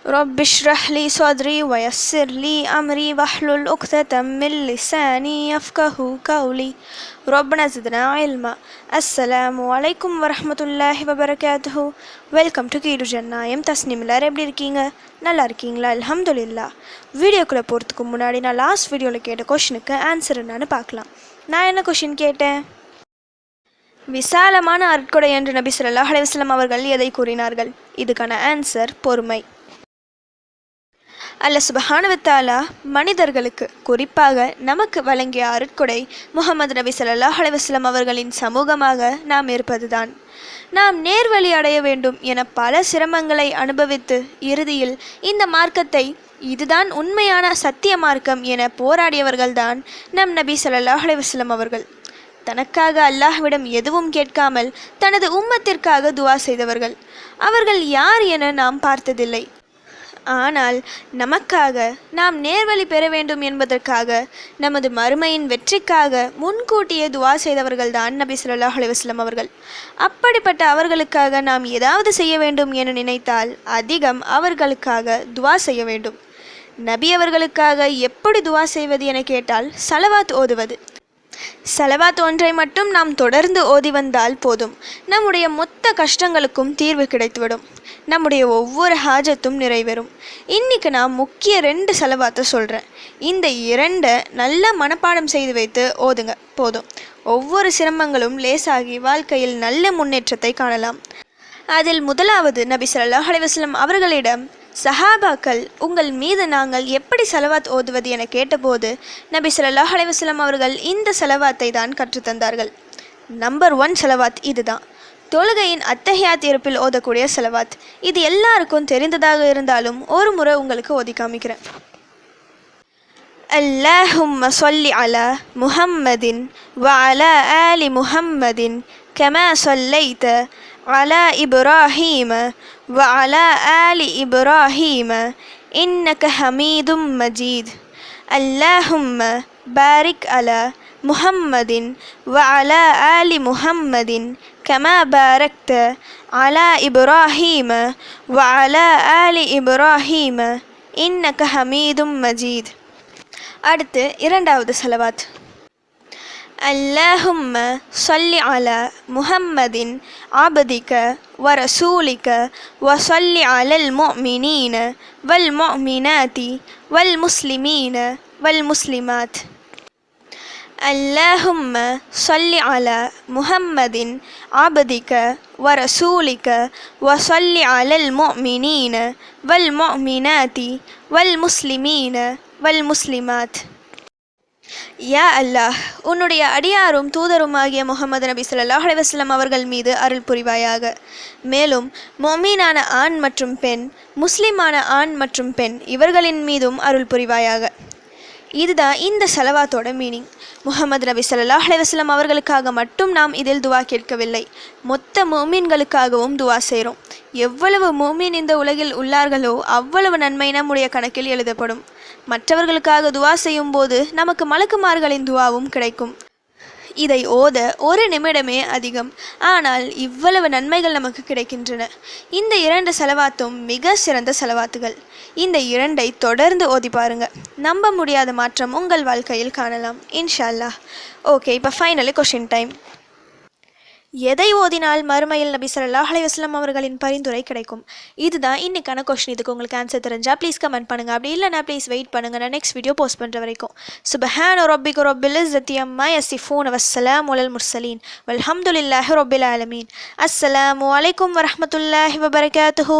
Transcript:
رب اشرح لي صدري ويسر لي أمري واحلل عقدة من لساني يفقه قولي ربنا زدنا علما. அஸ்ஸலாமு அலைக்கும் வரஹ்மத்துல்லாஹி வபரகாத்துஹு. வெல்கம் டு கீடு ஜன்னாயம். தஸ்னிம் எல்லாரும் எப்படி இருக்கீங்க? நல்லா இருக்கீங்களா? அல்ஹம்துலில்லாஹ். வீடியோக்குள்ளே போகிறதுக்கு முன்னாடி நான் லாஸ்ட் வீடியோவில் கேட்ட கொஷினுக்கு ஆன்சர் என்னன்னு பார்க்கலாம். நான் என்ன கொஷின் கேட்டேன்? விசாலமான அருட்கொடை என்று நபி ஸல்லல்லாஹு அலைஹி வஸல்லம் அவர்கள் எதை கூறினார்கள்? இதுக்கான ஆன்சர் பொறுமை. அல்லாஹ் சுப்ஹானஹு வ தஆலா மனிதர்களுக்கு குறிப்பாக நமக்கு வழங்கிய அருட்கொடை முஹம்மது நபி ஸல்லல்லாஹு அலைஹி வஸல்லம் அவர்களின் சமூகமாக நாம் இருப்பதுதான். நாம் நேர்வழி அடைய வேண்டும் என பல சிரமங்களை அனுபவித்து இறுதியில் இந்த மார்க்கத்தை இதுதான் உண்மையான சத்திய மார்க்கம் என போராடியவர்கள்தான் நம் நபி ஸல்லல்லாஹு அலைஹி வஸல்லம் அவர்கள். தனக்காக அல்லாஹ்விடம் எதுவும் கேட்காமல் தனது உம்மத்திற்காக துவா செய்தவர்கள். அவர்கள் யார் என நாம் பார்த்ததில்லை. ஆனால் நமக்காக நாம் நேர்வழி பெற வேண்டும் என்பதற்காக நமது மறுமையின் வெற்றிக்காக முன்கூட்டியே துவா செய்தவர்கள்தான் நபி ஸல்லல்லாஹு அலைஹி வஸல்லம் அவர்கள். அப்படிப்பட்ட அவர்களுக்காக நாம் ஏதாவது செய்ய வேண்டும் என நினைத்தால் அதிகம் அவர்களுக்காக துவா செய்ய வேண்டும். நபி அவர்களுக்காக எப்படி துவா செய்வது என கேட்டால் ஸலவாத் ஓதுவது. ஸலவாத் ஒன்றை மட்டும் நாம் தொடர்ந்து ஓதி வந்தால் போதும். நம்முடைய மொத்த கஷ்டங்களுக்கும் தீர்வு கிடைத்துவிடும். நம்முடைய ஒவ்வொரு ஹாஜத்தும் நிறைவேறும். இன்றைக்கி நான் முக்கிய 2 ஸலவாத்தை சொல்கிறேன். இந்த 2 நல்லா மனப்பாடம் செய்து வைத்து ஓதுங்க போதும். ஒவ்வொரு சிரமங்களும் லேசாகி வாழ்க்கையில் நல்ல முன்னேற்றத்தை காணலாம். அதில் முதலாவது நபி ஸல்லல்லாஹு அலைஹி வஸல்லம் அவர்களிடம் சஹாபாக்கள் உங்கள் மீது நாங்கள் எப்படி ஸலவாத் ஓதுவது என கேட்டபோது நபி ஸல்லல்லாஹு அலைஹி வஸல்லம் அவர்கள் இந்த ஸலவாத்தை தான் கற்றுத்தந்தார்கள். நம்பர் 1 ஸலவாத் இதுதான். தொழுகையின் அத்தஹியாத் இருப்பில் ஓதக்கூடிய ஸலவாத். இது எல்லாருக்கும் தெரிந்ததாக இருந்தாலும் ஒரு முறை உங்களுக்கு ஓதி காமிக்கிறேன். அல்லாஹும்ம ஸல்லி அலா முஹம்மதின் வ அலா ஆலி முஹம்மதின் கமா ஸல்லைத அலா இப்ராஹீம வ அலா ஆலி இப்ராஹீம இன்னக ஹமீதும் மஜீத். அல்லாஹும்ம பாரிக் அலா முஹம்மதின் வ அலா ஆலி முஹம்மதின் கமா பாரக்த அலா இப்ராஹீம வ அலா ஆலி இப்ராஹீம இன்னக ஹமீதும் மஜீத். அடுத்து 2வது ஸலவாத். அல்லாஹும்ம ஸல்லி அலா முஹம்மதின் அப்திக வ ரசூலிக வ ஸல்லி அலல் முஃமினீன வல் முஃமினாத்தி வல் முஸ்லிமீன வல் முஸ்லிமாத். அல்லாஹும்ம ஸல்லி அலா முஹம்மதின் அப்திக வ ரசூலிக வ ஸல்லி அலல் முஃமினீன வல் முஃமினாத்தி வல் முஸ்லிமீன வல் முஸ்லிமாத். யா அல்லாஹ், உன்னுடைய அடியாரும் தூதருமாகிய முஹம்மது நபி ஸல்லல்லாஹு அலைஹி வஸல்லம் அவர்கள் மீது அருள் புரிவாயாக. மேலும் மொமீனான ஆண் மற்றும் பெண், முஸ்லிமான ஆண் மற்றும் பெண் இவர்களின் மீதும் அருள் புரிவாயாக. இதுதான் இந்த ஸலவாத்தோட மீனிங். முஹம்மது நபி ஸல்லல்லாஹு அலைஹி வஸல்லம் அவர்களுக்காக மட்டும் நாம் இதில் துவா கேட்கவில்லை, மொத்த மோமீன்களுக்காகவும் துவா செய்கிறோம். எவ்வளவு மோமீன் இந்த உலகில் உள்ளார்களோ அவ்வளவு நன்மை நம்முடைய கணக்கில் எழுதப்படும். மற்றவர்களுக்காக துவா செய்யும் போது நமக்கு மலக்குமார்களின் துவாவும் கிடைக்கும். இதை ஓத 1 நிமிடமே அதிகம். ஆனால் இவ்வளவு நன்மைகள் நமக்கு கிடைக்கின்றன. இந்த 2 ஸலவாத்தும் மிக சிறந்த ஸலவாத்துகள். இந்த 2ஐ தொடர்ந்து ஓதி பாருங்க. நம்ப முடியாத மாற்றம் உங்கள் வாழ்க்கையில் காணலாம் இன்ஷா அல்லாஹ். ஓகே, இப்போ ஃபைனலி கொஷின் டைம். எதை ஓதினால் மறுமையில் நபி ஸல்லல்லாஹு அலைஹி வஸல்லம் அவர்களின் பரிந்துரை கிடைக்கும்? இதுதான் இன்னைக்கான கொஷின். இதுக்கு உங்களுக்கு ஆன்சர் தெரிஞ்சால் ப்ளீஸ் கமெண்ட் பண்ணுங்கள். அப்படி இல்லைனா ப்ளீஸ் வெயிட் பண்ணுங்கள், நான் நெக்ஸ்ட் வீடியோ போஸ்ட் பண்ணுற வரைக்கும். சுப்ஹான ரப்பிக ரப்பில் இஸ்ஸத்தி அம்மா யசிஃபூன் வஸ்ஸலாமு அலல் முர்சலீன் வல்ஹம்துலில்லாஹி ரப்பில் ஆலமீன். அஸ்ஸலாமு அலைக்கும் வரஹ்மத்துல்லாஹி வபரகாத்துஹு.